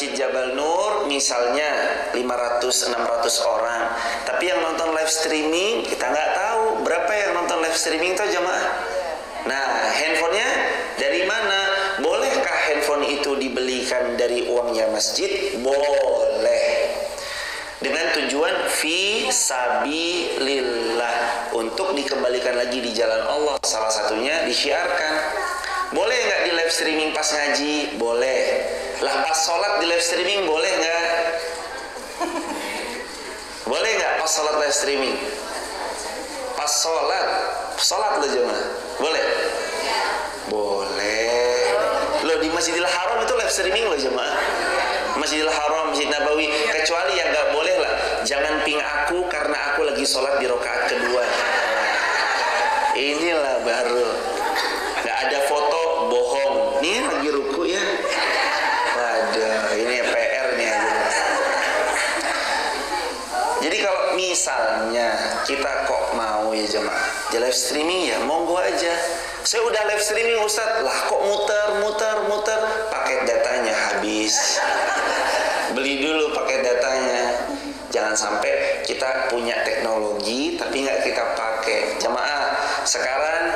Masjid Jabal Nur misalnya 500-600 orang, tapi yang nonton live streaming kita nggak tahu berapa yang nonton live streaming tuh jamaah. Nah, handphonenya dari mana? Bolehkah handphone itu dibelikan dari uangnya masjid? Boleh. Dengan tujuan fi sabilillah, untuk dikembalikan lagi di jalan Allah. Salah satunya disyiarkan. Boleh nggak di live streaming pas ngaji? Boleh. Lah pas sholat di live streaming boleh nggak? Boleh nggak pas sholat live streaming? Pas sholat lo jemaah, boleh? Boleh. Lo di Masjidil Haram itu live streaming lo jemaah. Masjidil Haram, Masjid Nabawi, kecuali yang nggak boleh lah, jangan ping aku karena aku lagi sholat di rakaat kedua. Inilah baru. Nggak ada foto, bohong. Nih lagi ruku ya. Waduh, ini PR nih. Jadi kalau misalnya kita kok mau ya jemaah, di live streaming ya monggo aja. Saya udah live streaming Ustadz, lah kok muter, paket datanya habis. Beli dulu paket datanya. Jangan sampai kita punya teknologi tapi nggak kita pakai. Jemaah, sekarang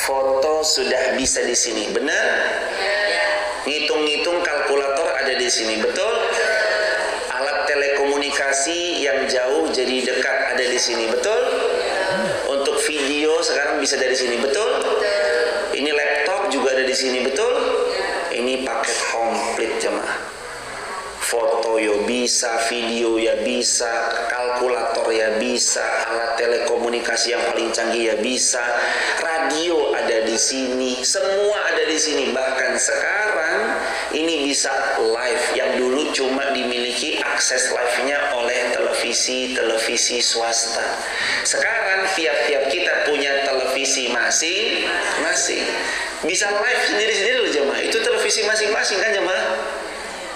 foto sudah bisa di sini, benar? Ngitung-ngitung kalkulator ada di sini, betul? Alat telekomunikasi yang jauh jadi dekat ada di sini, betul? Untuk video sekarang bisa dari sini, betul? Ini laptop juga ada di sini, betul? Ini paket komplit jemaah. Foto ya bisa, video ya bisa, kalkulator ya bisa, alat telekomunikasi yang paling canggih ya bisa, radio ada di sini, semua ada di sini. Bahkan sekarang ini bisa live yang dulu cuma dimiliki akses live-nya oleh televisi swasta. Sekarang tiap-tiap kita punya televisi masing-masing, bisa live sendiri-sendiri loh jemaah. Itu televisi masing-masing kan jemaah.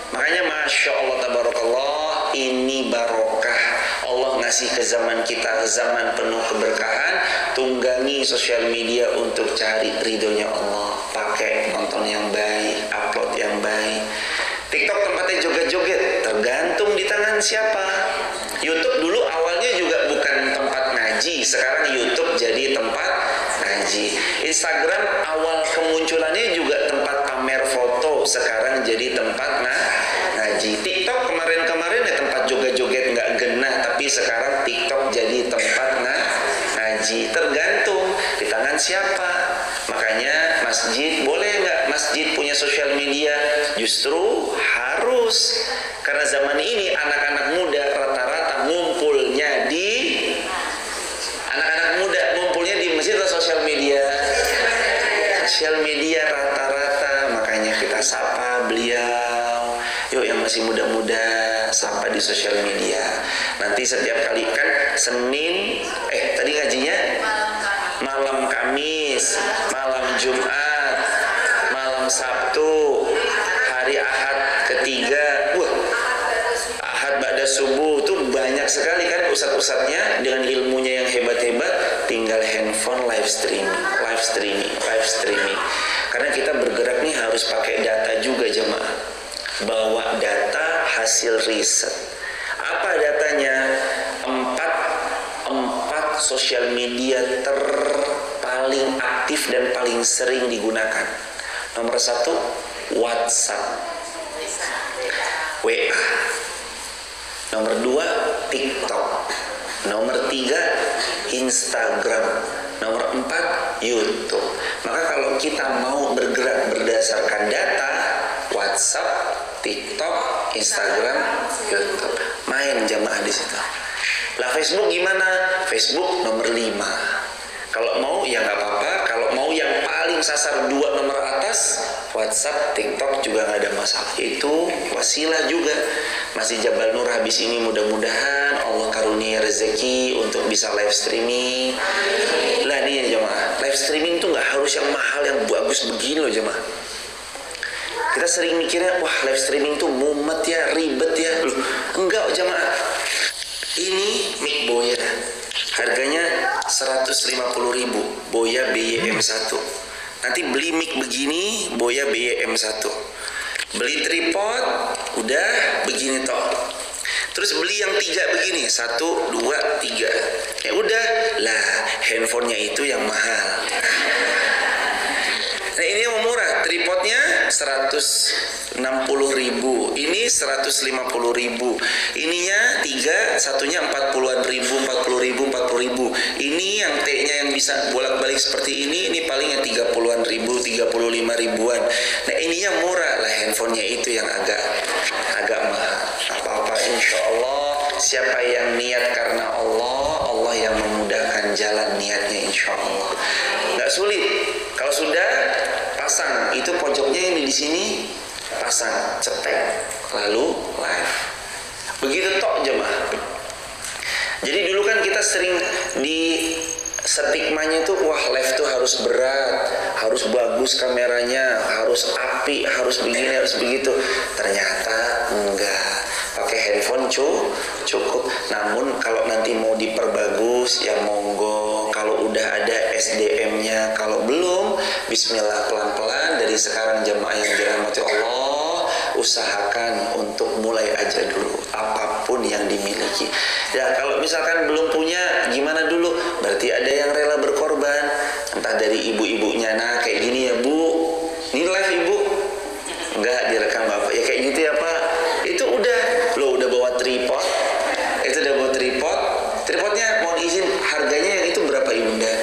Makanya Masya Allah Tabarakallah, ini barokah Allah ngasih ke zaman kita, zaman penuh keberkahan. Tunggangi sosial media untuk cari ridhonya Allah. Pakai nonton yang baik, upload yang baik. TikTok tempatnya joget-joget, tergantung di tangan siapa. YouTube dulu awalnya juga bukan tempat ngaji, sekarang YouTube jadi tempat ngaji. Instagram awal kemunculannya juga tempat pamer foto, sekarang jadi tempat ngaji. TikTok kemarin-kemarin ya tempat joget-joget nggak genah, tapi sekarang TikTok jadi tempat ngaji. Tergantung di tangan siapa. Makanya masjid, boleh nggak masjid punya sosial media? Justru harus, karena zaman ini anak-anak muda rata-rata ngumpulnya di masjid atau sosial media? Sosial media rata-rata. Makanya kita sapa beliau, yuk yang masih muda-muda sapa di sosial media. Nanti setiap kali kan Senin, tadi ngajinya malam Kamis, malam Jumat, malam Sabtu, hari Ahad ketiga, Ahad ba'da subuh, tuh banyak sekali kan ustadz-ustadznya dengan ilmunya yang hebat-hebat. Tinggal handphone live streaming. Karena kita bergerak nih harus pakai data juga jemaah. Bawa data hasil riset. Apa datanya? Empat sosial media paling aktif dan paling sering digunakan. Nomor 1 WhatsApp, WA. Nomor 2 TikTok. Nomor 3 Instagram. Nomor 4 YouTube. Maka kalau kita mau bergerak berdasarkan data, WhatsApp, TikTok, Instagram, YouTube, main jamaah di situ. Lah Facebook gimana? Facebook nomor 5. Kalau mau ya nggak apa-apa. Kalau mau yang paling sasar 2 nomor atas, WhatsApp, TikTok juga nggak ada masalah. Itu wasilah juga. Masih Jabal Nur habis ini mudah-mudahan Allah karunia rezeki untuk bisa live streaming. Lah nih ya jemaah, live streaming tuh nggak harus yang mahal, yang bagus begini loh jemaah. Kita sering mikirnya, wah live streaming tuh mumet ya, ribet ya. Loh, enggak jemaah. Ini mic Boya, harganya 150.000, Boya BYM1. Nanti beli mic begini, Boya BYM1. Beli tripod, Udah begini toh. Terus beli yang 3 begini, 1, 2, 3. Ya udah lah, handphonenya itu yang mahal. Nah ini yang murah, tripodnya 160.000, ini 150.000, ininya 3, satunya 40-an ribu, 40.000. Ini yang T-nya yang bisa bolak-balik seperti ini paling yang 30-an ribu, 35 ribuan. Nah ini yang murah lah, handphonenya itu yang agak mahal. Apa-apa insya Allah, siapa yang niat karena Allah, Allah yang memudahkan jalan niatnya insya Allah. Nggak sulit. Kalau sudah pasang, itu pojoknya ini di sini pasang, cetek, lalu live. Begitu tok jemaah. Jadi dulu kan kita sering di stigmanya tuh, wah live tuh harus berat, harus bagus kameranya, harus api, harus begini, harus begitu. Ternyata enggak. Pakai handphone cukup. Namun kalau nanti mau diperbagus ya monggo. Kalau udah ada SDM-nya, kalau belum, bismillah pelan-pelan dari sekarang jemaah yang dirahmati Allah, usahakan untuk mulai aja dulu apapun yang dimiliki. Ya kalau misalkan belum punya, gimana dulu? Berarti ada yang rela berkorban, entah dari ibu-ibunya. Nah kayak gini ya Bu, ini live Ibu, enggak direkam Bapak, ya kayak gitu ya Pak. Itu udah, lo udah bawa tripod, itu udah bawa tripodnya mohon izin harganya yang itu berapa Ibunda?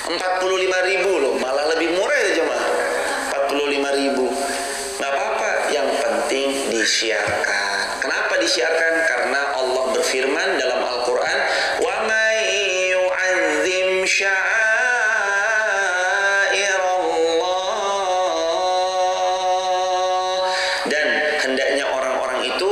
45.000 loh, malah lebih murah ya jemaah, 45.000. Nggak apa-apa, yang penting disiarkan. Kenapa disiarkan? Karena Allah berfirman dalam Al-Quran, wa may yu'azzim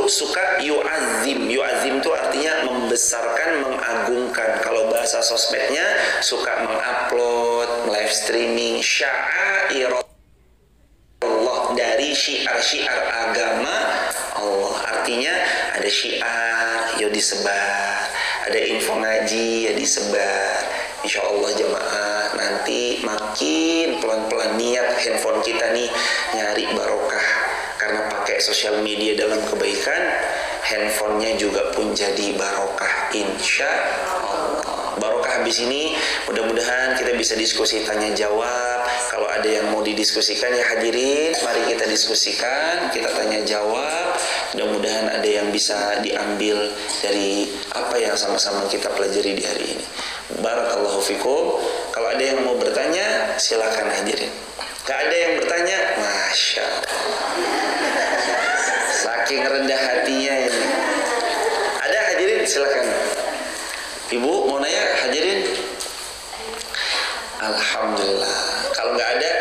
suka yu'azzim. Yu'azzim itu artinya membesarkan, mengagungkan. Kalau bahasa sosmednya suka mengupload, live streaming sya'air Allah, dari syiar-syiar agama Allah. Artinya ada syiar, ya disebar. Ada info ngaji, ya disebar. Insya Allah jemaah nanti makin pelan-pelan niat handphone kita nih nyari barokah. Karena pakai sosial media dalam kebaikan, handphonenya juga pun jadi barokah insya Allah. Barokah habis ini mudah-mudahan kita bisa diskusi tanya jawab. Kalau ada yang mau didiskusikan ya hadirin, mari kita diskusikan, kita tanya jawab. Mudah-mudahan ada yang bisa diambil dari apa yang sama-sama kita pelajari di hari ini. Barakallahu fikum. Kalau ada yang mau bertanya silakan hadirin. Gak ada yang bertanya, masya Allah. Saking rendah hatinya ini. Ada hadirin silakan. Ibu mau nanya hadirin? Alhamdulillah. Kalau nggak ada,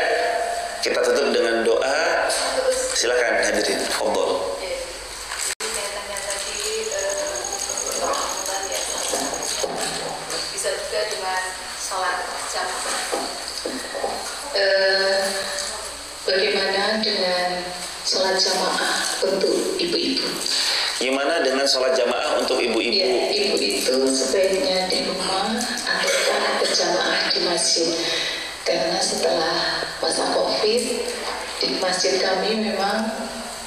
kita tutup dengan doa. Silakan hadirin. Fadhol. Bisa juga dengan sholat jamaah. Bagaimana dengan sholat jamaah untuk ibu-ibu? Gimana dengan sholat jamaah untuk ibu-ibu? Ya, ibu itu sebaiknya di rumah atau berjamaah di masjid. Karena setelah masa COVID, di masjid kami memang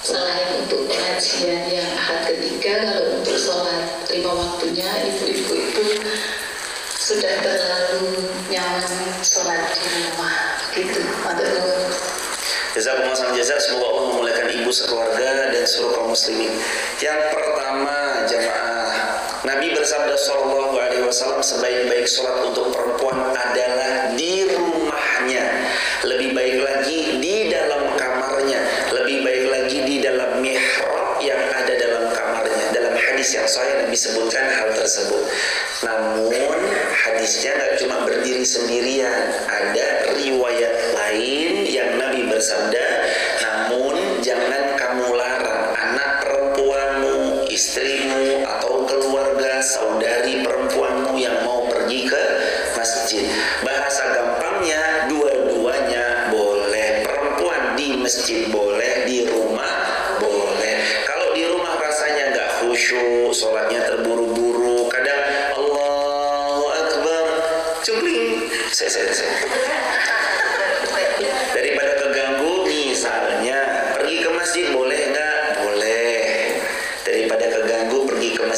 selain untuk pengajian yang ahad ketiga, kalau untuk sholat 5 waktunya, ibu-ibu itu sudah terlalu nyaman sholat di rumah. Gitu, matur. Jazakumullah khairan jazak. Semoga Allah memuliakan ibu sekeluarga dan seluruh kaum muslimin. Yang pertama jamaah, Nabi bersabda sallallahu alaihi wasallam, sebaik-baik sholat untuk perempuan adalah di rumahnya. Lebih baik lagi di dalam kamarnya. Lebih baik lagi di dalam mihrab yang ada dalam kamarnya. Dalam hadis yang sahih Nabi sebutkan hal tersebut. Namun hadisnya nggak cuma berdiri sendirian. Ada riwayat lain yang Nabi bersabda, namun jangan kamu larang anak perempuanmu, istrimu, atau keluarga saudari perempuanmu yang mau pergi ke masjid. Bahasa gampangnya dua-duanya boleh. Perempuan di masjid boleh, di rumah boleh. Kalau di rumah rasanya nggak khusyuk, sholatnya terburu-buru, kadang Allahu Akbar, cungling, saya. Daripada keganggu, misalnya pergi ke masjid boleh nggak?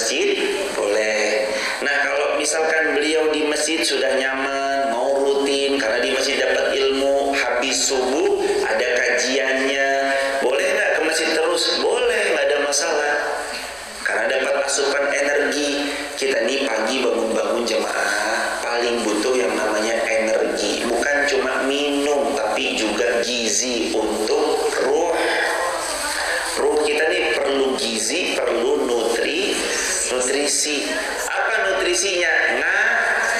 masjid? Boleh. Nah, kalau misalkan beliau di masjid sudah nyaman, mau rutin karena di masjid dapat ilmu, habis subuh ada kajiannya, boleh nggak ke masjid terus? Boleh, nggak ada masalah. Karena dapat asupan energi. Kita nih pagi bangun-bangun jemaah paling butuh yang namanya energi. Bukan cuma minum, tapi juga gizi untuk ruh. Ruh kita nih perlu gizi, perlu nutrisi. Apa nutrisinya?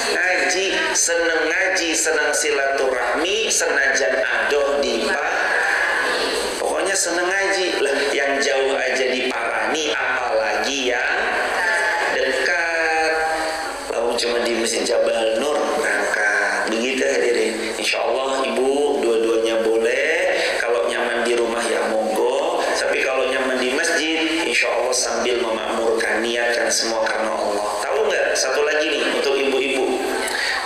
Ngaji, senang silaturahmi, senajan adoh di pokoknya seneng ngaji lah. Yang jauh aja diparani, apalagi yang dekat. Lalu cuma di Masjid Jabal Nur berangkat. Begitu hadirin. Insya Allah ibu dua-duanya boleh. Kalau nyaman di rumah ya monggo. Tapi kalau nyaman di masjid, insya Allah sambil memakmurkan, niatkan semua karena Allah. Tahu nggak? Satu lagi nih untuk ibu-ibu,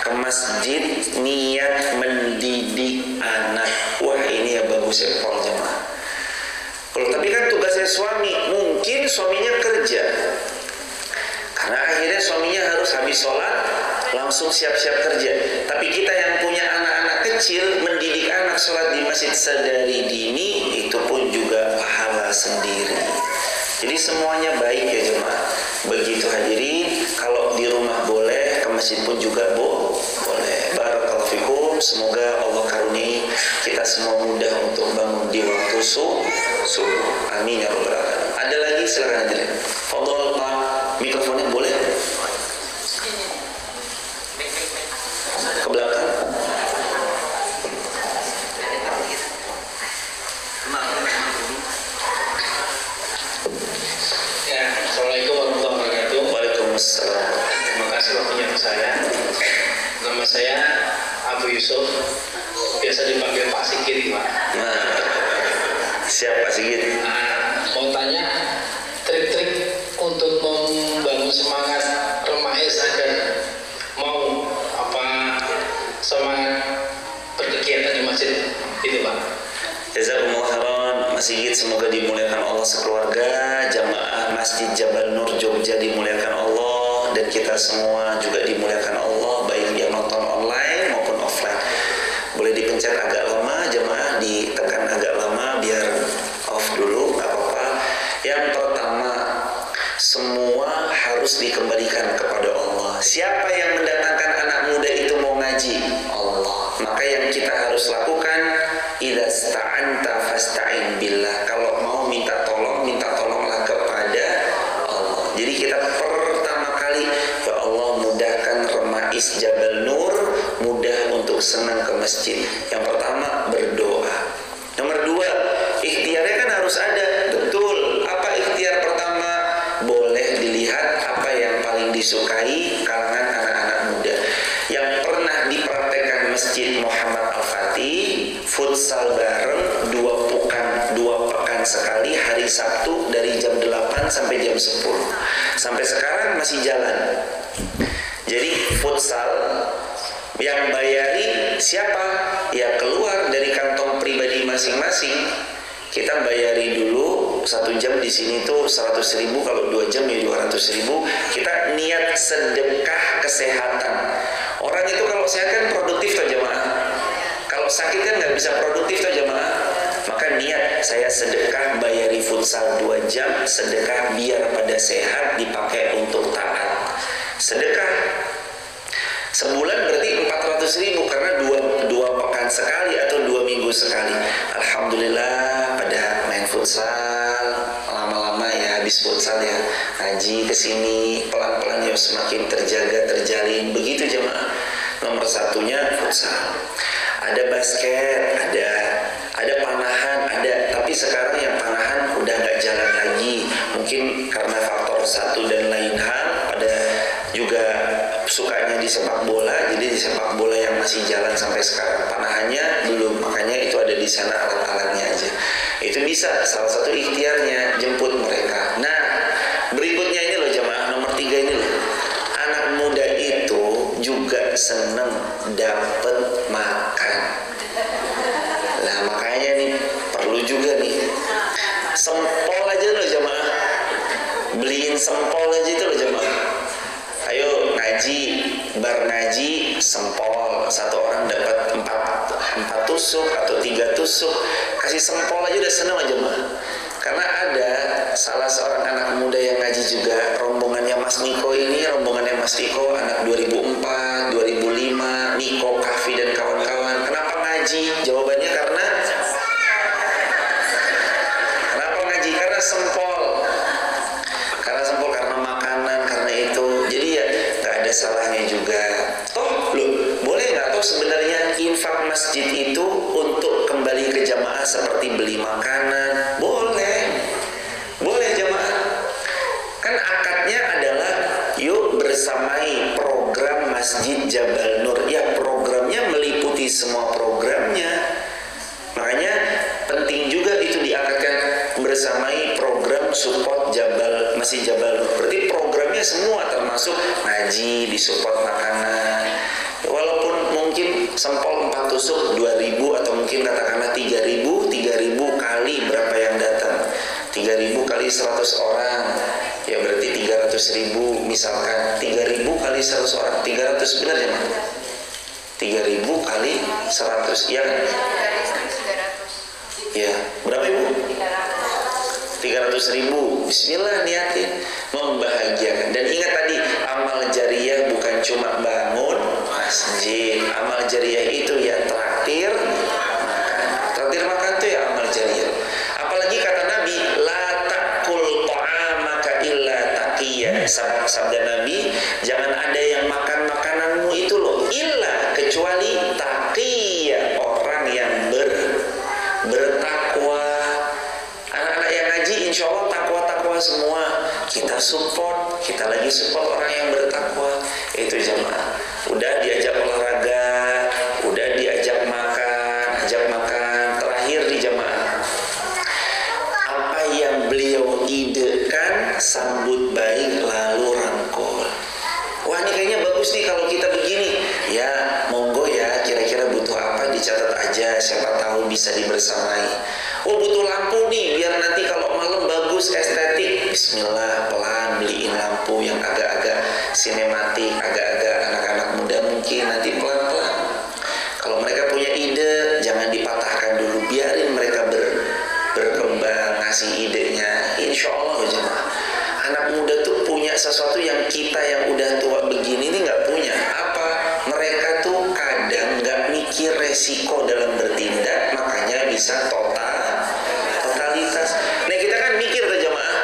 ke masjid niat mendidik anak. Wah ini ya bagus ya Paul jemaah. Kalau tapi kan tugasnya suami, mungkin suaminya kerja. Karena akhirnya suaminya harus habis sholat langsung siap-siap kerja. Tapi kita yang punya anak-anak kecil, mendidik anak sholat di masjid sedari dini, itu pun juga pahala sendiri. Jadi semuanya baik ya jemaah. Begitu hadirin, kalau di rumah boleh, ke masjid pun juga boleh. Barakallahu fikum. Semoga Allah karuniai kita semua mudah untuk bangun di waktu subuh. Amin ya rabbal alamin. Ada lagi silakan hadirin. Fadhol Pak, mikrofonnya boleh? Ke belakang. Ya, assalamualaikum warahmatullahi wabarakatuh. Waalaikumsalam. Terima kasih waktunya ke saya. Nama saya Abu Yusuf, biasa dipanggil Pak Sigit, Pak. Nah, siapa Sigit? Mau tanya trik-trik untuk membangun semangat remaja agar mau semangat berkegiatan di masjid itu, Pak. Jazakumullah khairan Mas Sigit, semoga dimuliakan Allah sekeluarga, jamaah Masjid Jabal Nur Jogja dimuliakan Allah, dan kita semua juga dimuliakan Allah, baik yang nonton online maupun offline. Boleh dipencet agak lama jamaah, ditekan agak lama biar off dulu, gak apa-apa. Yang pertama, semua harus dikembalikan kepada Allah. Siapa yang mendatangkan anak muda itu mau ngaji? Allah. Maka yang kita harus lakukan, idza sta'anta fasta'in billah. Kalau mau minta tolonglah kepada Allah. Jadi kita pertama kali, ya Allah mudahkan remais Jabal Nur, mudah untuk senang ke masjid. Yang pertama berdoa. Nomor dua, ikhtiarnya kan harus ada. Betul. Apa ikhtiar pertama? Boleh dilihat apa yang paling disukai kalangan anak-anak muda. Yang pernah dipraktekkan Masjid Muhammad Al-Fatih, futsal bareng 2 pekan sekali, hari Sabtu dari jam 8 sampai jam 10. Sampai sekarang masih jalan. Jadi futsal yang bayari siapa? Ya keluar dari kantong pribadi masing-masing. Kita bayari dulu 1 jam di sini tuh 100.000, kalau 2 jam ya 200.000. Kita niat sedekah kesehatan. Orang itu kalau sehat kan produktif toh jemaah. Kalau sakit kan nggak bisa produktif toh jemaah. Maka niat saya sedekah bayari futsal 2 jam, sedekah biar pada sehat dipakai untuk taat. Sedekah sebulan berarti 400.000 karena dua pekan sekali atau 2 minggu sekali. Alhamdulillah pada main futsal, lama-lama ya habis futsal ya ngaji kesini, pelan-pelan ya semakin terjaga, terjalin. Begitu jemaah. Nomor satunya futsal. Ada basket, ada panahan, ada. Tapi sekarang yang panahan udah nggak jalan lagi. Mungkin karena faktor satu dan lain hal. Pada juga sukanya di sepak bola, jadi di sepak bola yang masih jalan sampai sekarang, panahannya belum. Makanya itu ada di sana alat-alatnya aja. Itu bisa salah satu ikhtiarnya, jemput mereka. Nah, berikutnya ini loh jamaah, nomor 3 ini loh. Anak muda itu juga seneng dapat makan. Nah, makanya nih perlu juga nih sempol aja loh jamaah. Beliin sempol aja itu loh ngaji sempol, satu orang dapat 4 tusuk atau 3 tusuk, kasih sempol aja udah seneng aja mah. Karena ada salah seorang anak muda yang ngaji juga, rombongannya Mas Niko ini, rombongannya Mas Niko anak 2004, 2005, Niko, Kafi dan kawan-kawan. Kenapa ngaji? Jawabannya karena sempol. Karena sempol, karena makanan, karena itu. Jadi ya gak ada salahnya juga. Toh loh, boleh gak toh sebenarnya infak masjid itu untuk kembali ke jamaah seperti beli makanan? Boleh. Boleh jamaah. Kan akadnya adalah yuk bersamai program Masjid Jabal Nur. Ya programnya meliputi semua programnya. Makanya penting juga itu diakadkan bersamai program support Masjid Jabal Nur. Berarti programnya semua termasuk ngaji, disupport makanan. Walaupun mungkin sempol 4 tusuk 2.000 atau mungkin katakanlah 3.000 kali berapa yang datang? 3.000 kali 100 orang. Ya berarti 300.000 misalkan. 3.000 kali 100 orang. 300 benar ya, Mak? 3.000 kali 100 ya. Ya, berapa Ibu? 300.000. Bismillah, niatin membahagiakan. Dan ingat tadi, amal jariah bukan cuma bangun masjid. Amal jariah itu ya traktir makan. Traktir makan itu ya amal jariah. Apalagi kata Nabi, la ta'kul ta'amaka illa taqiyya. Sabda Nabi, jangan ada yang makan makananmu itu loh illa, kecuali taqiyya, orang yang bertakwa. Anak-anak yang ngaji insya Allah takwa semua. Kita support, kita lagi support orang yang bertakwa. Itu jamaah. Udah diajak olahraga, udah diajak makan, terakhir di jamaah. Apa yang beliau idekan, sambut baik lalu rangkul. Wah ini kayaknya bagus nih kalau kita begini. Ya monggo ya, kira-kira butuh apa dicatat aja, siapa tahu bisa dibersamai. Oh butuh lampu nih biar nanti kalau malam bagus estetik. Bismillah, pelan beliin lampu yang agak-agak sinematik, agak-agak anak-anak muda mungkin, nanti pelan-pelan. Kalau mereka punya ide jangan dipatahkan dulu, biarin mereka berkembang ngasih idenya. Insya Allah jemaah, anak muda tuh punya sesuatu yang kita yang udah tua begini nih nggak punya. Apa? Mereka tuh kadang nggak mikir resiko dalam bertindak, makanya bisa totalitas. Nah kita kan mikir tuh jemaah,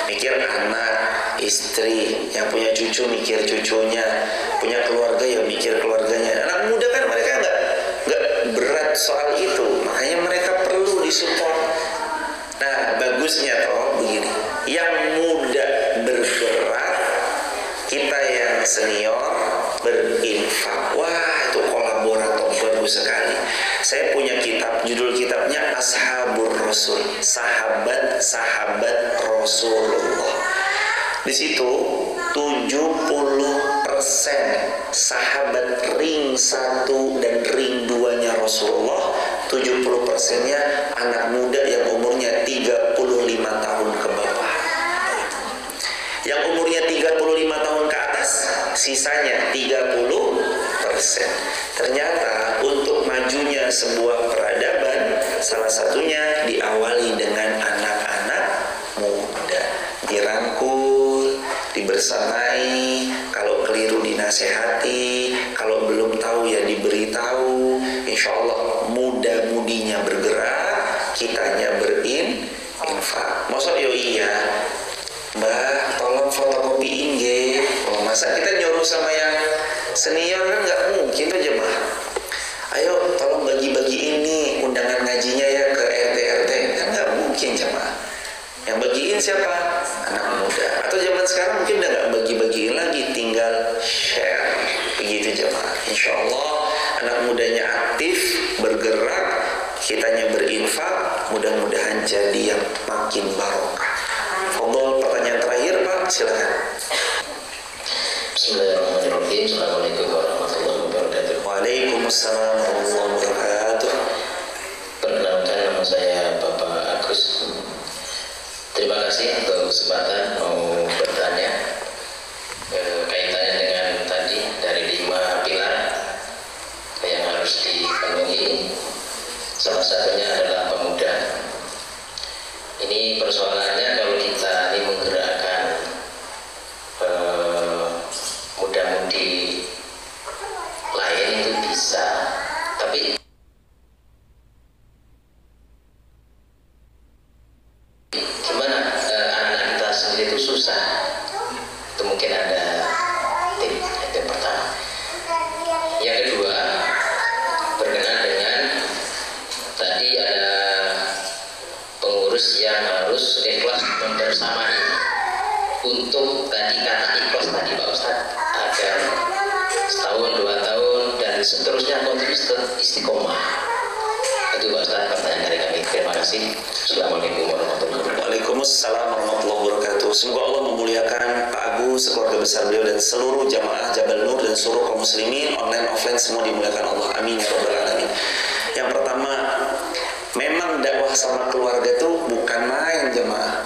mikir anak, istri, yang punya cucu mikir cucunya, punya keluarga ya mikir keluarganya. Anak muda kan mereka nggak berat soal itu, makanya mereka perlu disupport. Nah bagusnya toh begini, yang muda bergerak, kita yang senior berinfak. Wah itu kolaborator bagus sekali. Saya punya kitab, judul kitabnya Ashabur Rasul, sahabat Rasulullah. Di situ 70% sahabat ring 1 dan ring 2-nya Rasulullah, 70%-nya anak muda yang umurnya 35 tahun ke bawah. Yang umurnya 35 tahun ke atas, sisanya 30%. Ternyata untuk majunya sebuah peradaban, salah satunya diawali dengan anak-anak muda. Dirangkul, dibersamai, kalau keliru dinasehati, kalau belum tahu ya diberitahu. Insya Allah muda-mudinya bergerak, kitanya berinfak. Maksud yo iya, Mbak tolong fotokopiin nggih. Oh, masa kita nyuruh sama yang senior kan nggak mungkin tuh jemaah. Ayo tolong bagi-bagi ini undangan ngajinya ya ke RT kan nggak mungkin jemaah. Yang bagiin siapa? Anak muda. Atau zaman sekarang mungkin udah nggak bagi-bagiin lagi, tinggal share. Begitu jemaah. Insya Allah anak mudanya aktif, bergerak, kitanya berinfak, mudah-mudahan jadi yang makin barokah. Fadhol, pertanyaan terakhir Pak, silakan. Bismillahirrahmanirrahim. Assalamualaikum warahmatullahi wabarakatuh. Waalaikumsalam warahmatullahi wabarakatuh. Perkenalkan, nama saya Bapak Agus. Terima kasih untuk kesempatan mau bertanya kaitannya dengan tadi dari 5 pilar Ini persoalannya kalau kita ini menggerakkan muda-mudi lain itu bisa, tapi gimana anak kita sendiri itu susah. Itu mungkin ada tip itu yang pertama. Yang kedua, berkenaan dengan tadi ada pengurus yang harus ikhlas membersamai. Untuk tadi kata ikhlas tadi Pak Ustadz, agar setahun 2 tahun dan seterusnya konsisten istiqomah. Itu Pak Ustadz pertanyaan dari kami. Terima kasih. Assalamualaikum warahmatullahi wabarakatuh. Waalaikumsalam warahmatullahi wabarakatuh. Semoga Allah memuliakan Pak Agus, keluarga besar beliau dan seluruh jamaah Jabal Nur dan seluruh kaum muslimin online offline semua dimuliakan Allah. Amin ya rabbal alamin. Yang pertama, memang dakwah sama keluarga itu bukan main jemaah.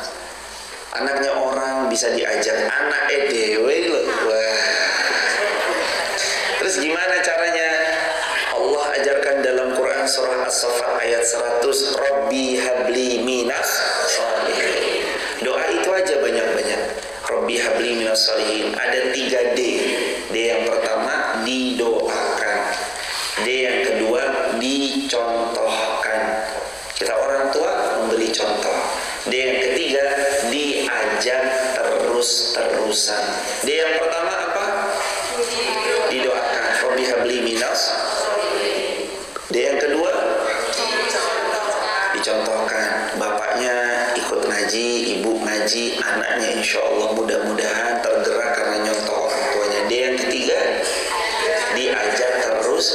Anaknya orang bisa diajak anak dewe loh. Wah. Terus gimana caranya? Allah ajarkan dalam Quran surah As-Saffat ayat 100, Rabbi habli minas sholihin. Doa itu aja banyak-banyak. Rabbi habli minas sholihin. Ada 3 D. D yang pertama didoakan. D yang kedua dicontohkan. Kita orang tua memberi contoh. D yang ketiga diajak terus-terusan. D yang pertama apa? Didoakan. Rabbi habli minas. D yang kedua dicontohkan. Bapaknya ikut ngaji, ibu ngaji, anaknya insya Allah mudah-mudahan tergerak karena nyontoh orang tuanya. D yang ketiga diajak terus.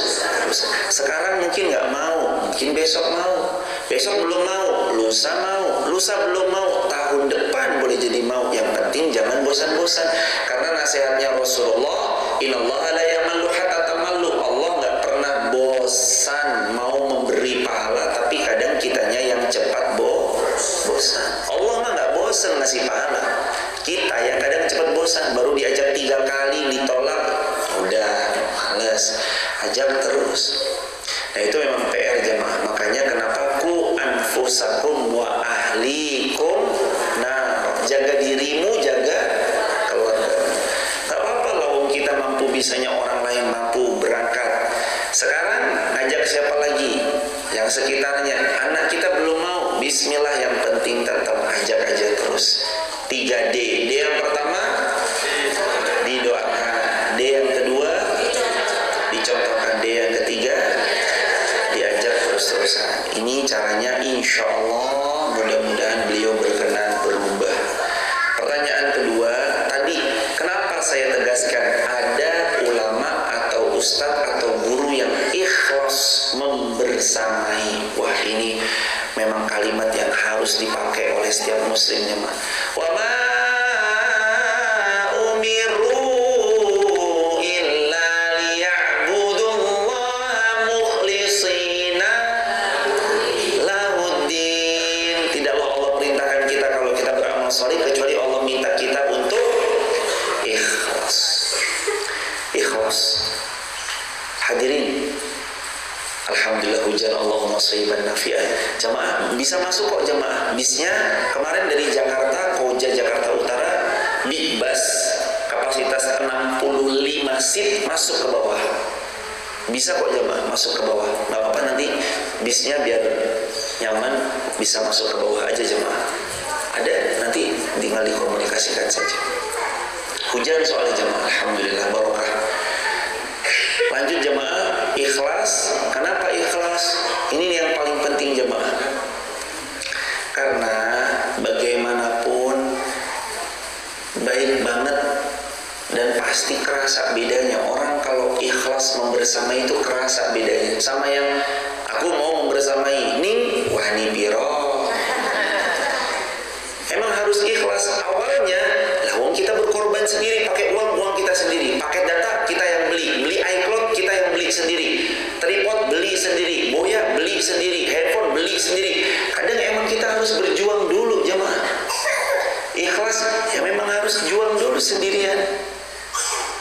Sekarang mungkin nggak mau, mungkin besok mau, besok belum mau, lusa mau, lusa belum mau, tahun depan boleh jadi mau. Yang penting jangan bosan-bosan, karena nasihatnya Rasulullah, innallaha la yamallu hatta tamallu. Allah nggak pernah bosan mau memberi pahala, tapi kadang kitanya yang cepat bosan. Allah mah nggak bosan ngasih pahala, kita yang kadang cepat bosan. Baru diajak 3 kali ditolak, udah males. Ajak terus. Nah itu memang PR jemaah. Makanya kenapa ku anfusakum wa ahlikum. Nah, jaga dirimu, jaga keluarga. Tak apa-apa lah, kita mampu, bisanya orang lain mampu berangkat. Sekarang ngajak siapa lagi? Yang sekitarnya. Anak kita belum mau, bismillah, yang penting tetap ajak aja terus. 3 D. D yang pertama didoakan. D yang kedua dicontohkan. D yang ketiga diajak terus-terusan. Ini caranya, insya Allah mudah-mudahan beliau berkenan berubah. Pertanyaan kedua tadi, kenapa saya tegaskan ada ulama atau ustadz atau guru yang ikhlas membersamai? Wah, ini memang kalimat yang harus dipakai oleh setiap muslimnya. Wa ma umiru kecuali Allah minta kita untuk ikhlas. Hadirin, alhamdulillah hujan Allahumma shayban nafi'an. Jamaah bisa masuk kok jamaah. Bisnya kemarin dari Jakarta, Koja Jakarta Utara, bus kapasitas 65 seat masuk ke bawah. Bisa kok jamaah masuk ke bawah. Gak apa-apa, nanti bisnya biar nyaman bisa masuk ke bawah aja jamaah. Ada, nanti tinggal dikomunikasikan saja. Hujan soalnya jamaah, alhamdulillah barokah. Lanjut jamaah, ikhlas. Kenapa ikhlas? Ini yang paling penting jamaah. Karena bagaimanapun baik banget dan pasti kerasa bedanya. Orang kalau ikhlas membersamai itu kerasa bedanya. Sama yang aku mau membersamai, ning wah nih biro. Emang harus ikhlas awalnya. Lah wong kita berkorban sendiri, pakai uang kita sendiri, paket data kita yang beli iCloud kita yang beli sendiri, tripod beli sendiri, boya beli sendiri, handphone beli sendiri. Kadang emang kita harus berjuang dulu jemaah. Ikhlas ya memang harus juang dulu sendirian.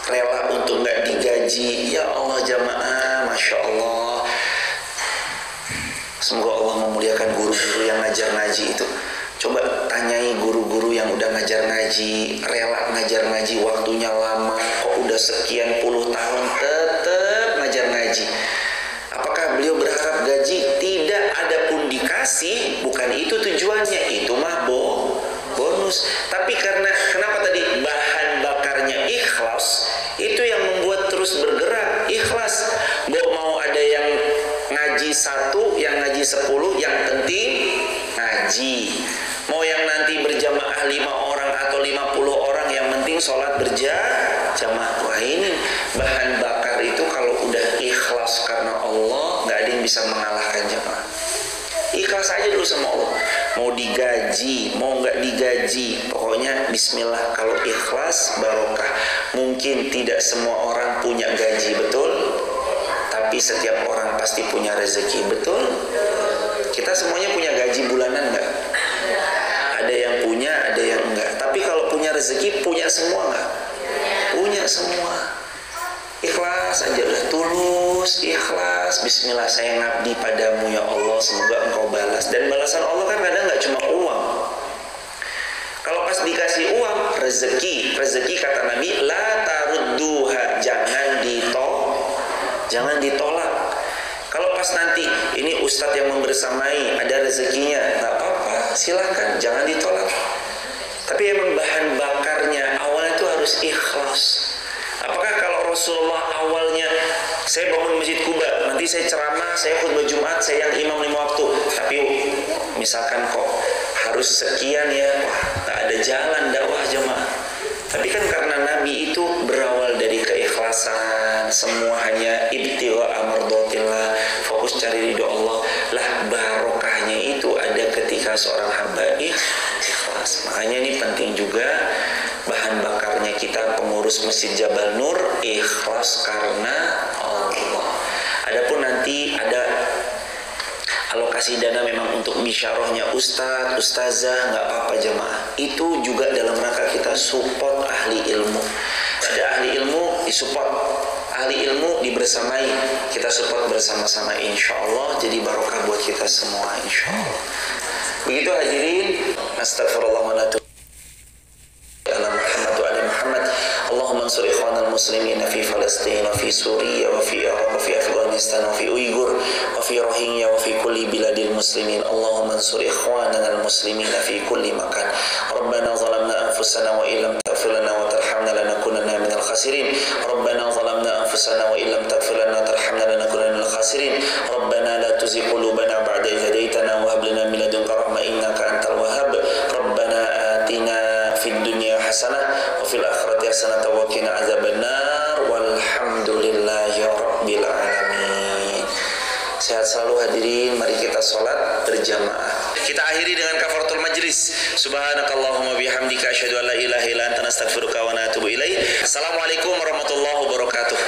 Rela untuk nggak digaji. Ya Allah jemaah, masya Allah. Semoga Allah memuliakan guru-guru yang ngajar ngaji itu. Coba tanyai guru-guru yang udah ngajar ngaji, rela ngajar ngaji, waktunya lama, kok udah sekian puluh tahun tetap ngajar ngaji. Apakah beliau berharap gaji? Tidak, ada pun dikasih, bukan itu tujuannya, itu mah bonus. Tapi karena kenapa tadi bahan bakarnya ikhlas, itu yang membuat terus bergerak, ikhlas. Mau ada yang ngaji 1, yang ngaji 10, yang penting ngaji. Mau yang nanti berjamaah 5 orang atau 50 orang, yang penting sholat berjamaah. Wah, ini bahan bakar itu kalau udah ikhlas karena Allah, gak ada yang bisa mengalahkan jamaah. Ikhlas aja dulu sama Allah. Mau digaji, mau gak digaji, pokoknya bismillah. Kalau ikhlas barokah. Mungkin tidak semua orang punya gaji, betul? Tapi setiap orang pasti punya rezeki, betul? Kita semuanya punya gaji bulanan gak? Ada yang punya, ada yang enggak. Tapi kalau punya rezeki, punya semua enggak? Punya semua. Ikhlas aja lah, tulus, ikhlas. Bismillah, saya ngabdi padamu ya Allah, semoga engkau balas. Dan balasan Allah kan kadang enggak cuma uang. Kalau pas dikasih uang, rezeki kata Nabi, la tarudduha, jangan ditolak. Kalau pas nanti ini ustadz yang membersamai, ada rezekinya, nggak apa-apa, silakan, jangan ditolak. Tapi emang bahan bakarnya awalnya itu harus ikhlas. Apakah kalau Rasulullah awalnya saya bangun Masjid Kuba, nanti saya ceramah, saya khutbah Jumat, saya yang imam 5 waktu, tapi misalkan kok harus sekian ya, wah, nggak ada jalan dakwah jemaah. Tapi kan karena Nabi itu berawal dari keikhlasan, semua hanya ibtigha mardatillah, fokus cari ridho Allah. Lah barokahnya itu ada ketika seorang hamba ikhlas. Makanya ini penting juga, bahan bakarnya kita pengurus Masjid Jabal Nur ikhlas karena Allah. Adapun nanti ada alokasi dana memang untuk bisyarahnya ustadz, ustazah, nggak apa-apa jemaah. Itu juga dalam rangka kita support ahli ilmu. Ada ahli ilmu disupport, ahli ilmu dibersamai, kita support bersama-sama insya Allah. Jadi barokah buat kita semua insya Allah. Begitu hadirin. Astagfirullah wa natubu ala Muhammad wa ali Muhammad. Allahumma ansur ikhwanal muslimin fi Palestin wa fi Suriya wa fi Iraq wa fi Afghanistan wa fi Uyghur wa fi Rohingya wa fi kulli biladil muslimin. Allahumma ansur ikhwanal muslimin fi kulli makan. Rabbana zalamna anfusana wa illam taghfir lana wa tarhamna lanakunanna minal khasirin. Rabbana zalamna anfusana wa illam taghfir lana wa tarhamna lanakunanna minal khasirin. Rabbana la tuzigh qulubana ba'da idh hadaytana wa hab lana min ladunka rahmah innaka antal wahhab. Rabbana atina fid dunya hasanah wa fil akhirati hasanah wa qina adzabannar walhamdulillahi rabbil alamin. Sehat selalu hadirin, mari kita sholat berjamaah. Kita akhiri dengan kafaratul majlis. Subhanakallahumma bihamdika asyhadu an la ilaha illa anta astaghfiruka wa atubu ilaik. Assalamualaikum warahmatullahi wabarakatuh.